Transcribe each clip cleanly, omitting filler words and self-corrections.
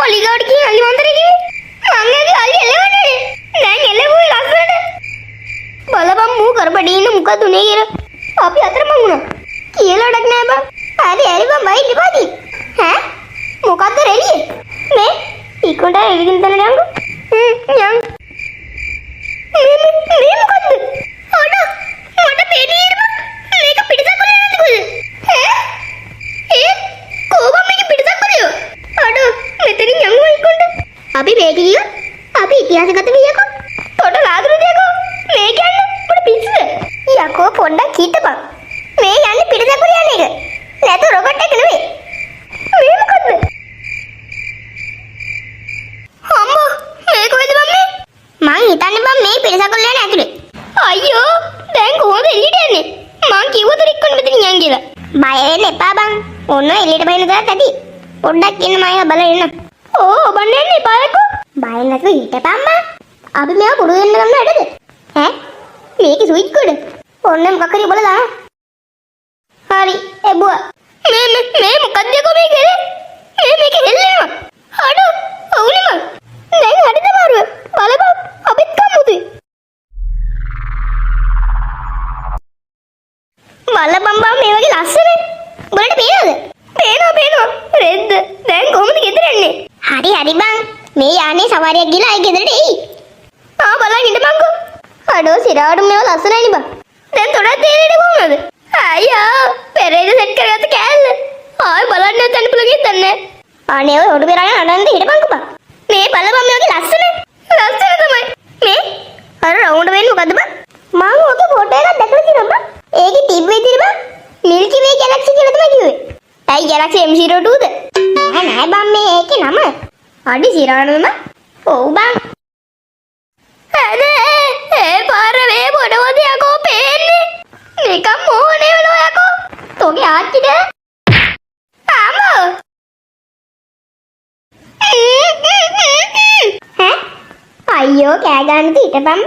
පොලි ගාවට ගිහින් අලි වන්දරේ කිව්වේ. මං අලි එලවන්නේ. දැන් එලවුවේ ලස්සනට. බලපන් මූ කරපඩේ ඉන්න මොකද උනේ කියලා. අපි අතරමං වුණා. කියලා වැඩක් නෑ බං. හරි බං බයි ඉඳපති. ඈ මොකද්ද රෙලිය? මේ ඉක්කොට එළින් තන යන්කෝ. යන්. මේ මොකද්ද? අඩ මට පේන්නේ බං. මේක පිටසක් වල යන්නේ කොහෙද? කොහොම මේක පිටසක් වලයෝ? අඩ මෙතනින් යමු ඉක්කොට. අපි මේක ගිය අපි ඉතිහාසගත වියකෝ. තොට ලාදුරු දෙකෝ. මේ කියන්නේ පොඩ පිස්සුද? යකෝ පොඩ්ඩක් හිටපන්. මේ යන්නේ පිටසක් වල යන්නේ එක. නැතු රොකට් එක නෙවෙයි. මේ මොකද්ද? අම්මෝ මේ කොහෙද බම් මේ? මං හිතන්නේ බම් මේ පිටසක් වල යන්නේ ඇතුලේ. අයියෝ දැන් කොහොමද එළියට යන්නේ? මං කිව්වා තුර ඉක්කොන්න මෙතන යන් කියලා. බය වෙන්න එපා බං. ඔන්න එළියට බහින්න දාත් ඇති. පොඩ්ඩක් ඉන්න මම බලලා එන්න. ඕ බන්න එන්න එපා යකෝ. බය නැතුව හිටපන් මං. අපි මේව පුරු වෙන්න ගන්න ඇටද? ඈ මේකේ ස්විච් කොඩ. ඔන්න මොකක් හරි බලලා. හරි එබුවා. මේ මොකක්ද යකෝ මේ කරේ? මේක හෙල්ලෙනවා. අඩ ඔවුනේ මං. දැන් හරිද මාරුව? බලපන් අපිත් කම්මුතුයි. බලපන් බං මේ වගේ ලස්සන. උඹලට පේනවද? පේනවා. රෙද්ද. දැන් කොහොමද ගෙදර යන්නේ? හරි බං. මේ යානේ සවාරියක් ගිහලා ආයි ගෙදරට එයි. බලන් ඉඳපන්කෝ. අඩෝ සිරාවට මේව ලස්සනයිනේ බං. දැන් තොරක් තේරෙන්නේ කොහොමද? අයියා පෙරේද සෙට් කරගත්ත කෑල්ල. ආයි බලන්න නැත්නම් පුළුවන් හිතන්නේ. අනේ ඔය හොඩු බෙරාගෙන අඬන්න හිටපන්කෝ බං. මේ බලපන් මේ වගේ ලස්සන තමයි. මේ අර රවුන්ඩ් වෙන්නේ මොකද්ද බං? මම ඔතේ ෆොටෝ එකක් දැකලා තියෙනවා බං. ඒකේ තිබ්බේ තියෙන බං මිල්කි වේ ගැලැක්සි කියලා තමයි කිව්වේ. ඇයි ගැලැක්සි M02ද? නෑ බං මේ ඒකේ නම. අඩි සිරානම. ඔව් බං. ඒ පාර වේ පොඩවද යකෝ පේන්නේ. නිකම් මොහොනේ වල යකෝ. තෝගේ ආච්චිද? ආමෝ. අයියෝ කෑ ගන්න හිටපන් බං.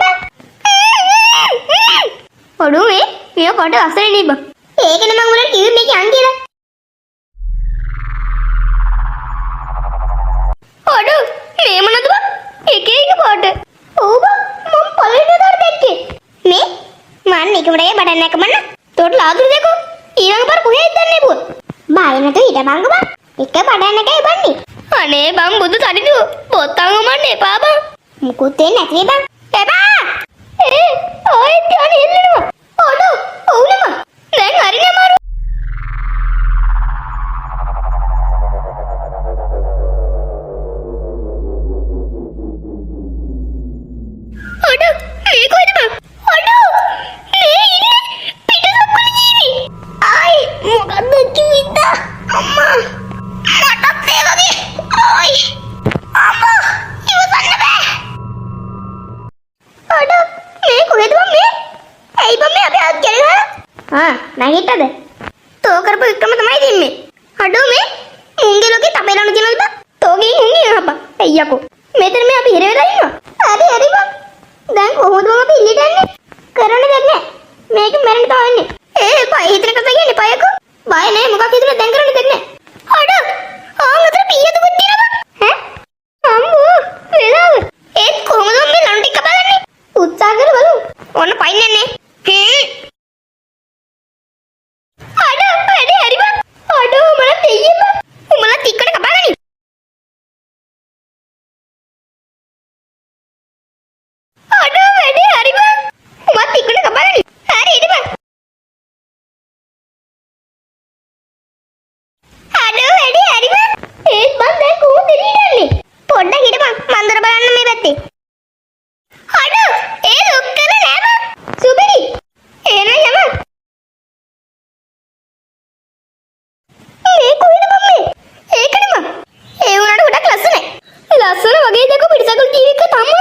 ඔඩු මේ කොට අසරේ නේ බං. ඒකනේ මම උඹලට කිව්වේ මේක යන් කියලා. ඔඩු මේ මොනද බං? එක කොට. ඔව් බං මම පළවෙනි දාට දැක්කේ. මේ මන් එකමඩේ බඩන්න එකමන්න. තෝට ලාදුරු දෙකෝ. ඊළඟ පාර කොහෙද දන්නේ පුව? බය නැතුව හිටපන්කෝ බං. එක බඩන්න එකයි බන්නේ. අනේ බං බුදු සරිදු බොත්තම් වමන්න එපා බං. මුකුත් වෙන්නේ නැති බං. එපා. ආයෙත් යන්නේ එල්ලෙනවා. ඔඩෝ ඔව්නේ මං. දැන් හරිනේ මාරු. ඔඩෝ මේ කොහෙද බං? ඔඩෝ මේ ඉන්නේ පිටසක් වල ජීවි. ආයි මොකද්ද කිව්විද? අම්මා මටත් ඒ වගේ. ආයි අම්මා ඉවසන්න බෑ. ඔඩෝ මේ කොහෙද බං මේ? ඇයි බං මේ අපේ අත් ගැලේ? නැගිටද? තෝ කරපු වික්‍රම තමයි තින්නේ. අඩෝ මේ මුංගේ ලෝකේ තපේලන දිනවද බං? තෝගේ මුංගේ හප්පා. අයියකෝ මෙතන මේ අපි හිර වෙලා ඉන්නවා. හරි බං. දැන් කොහොමද මම අපි ඉල්ලට යන්නේ? කරන්න දෙයක් නෑ. මේක මරන්න තවන්නේ. පය හිතන කතා කියන්නේ පයකෝ. බය නෑ මොකක් හිතුණා දැන් කරන්න දෙයක් නෑ. අඩෝ අතර පීයද පුට්ටියද? අම්මෝ වෙලාව. ඒත් කොහොමද මේ ලණු ටික බලන්නේ? උත්සාහ කර බලමු. ඔන්න පයින්නන්නේ. අඩෝ වැඩේ හරි බං. අඩෝ මම දෙයියන් බං. උඹලා ටිකට කපාගනි. අඩෝ වැඩේ හරි බං. උඹලා ටිකට කපාගනි. හරි හිට බං. අඩෝ වැඩේ හරි බං. ඒත් බං දැන් කොහොමද එළියට යන්නේ? පොඩ්ඩක් හිටපන්. මන්දර බලන්න මේ පැත්තේ. අඩෝ ඒ ලොක් කරලා නෑ බං. සුබිරි. එන යම. මේ කොහෙද බං මේ? ඒකනේ බං. ඒ උනාට ගොඩක් ලස්සනයි. ලස්සන වගේ දෙක පිටසකුල් ජීවික තම්ම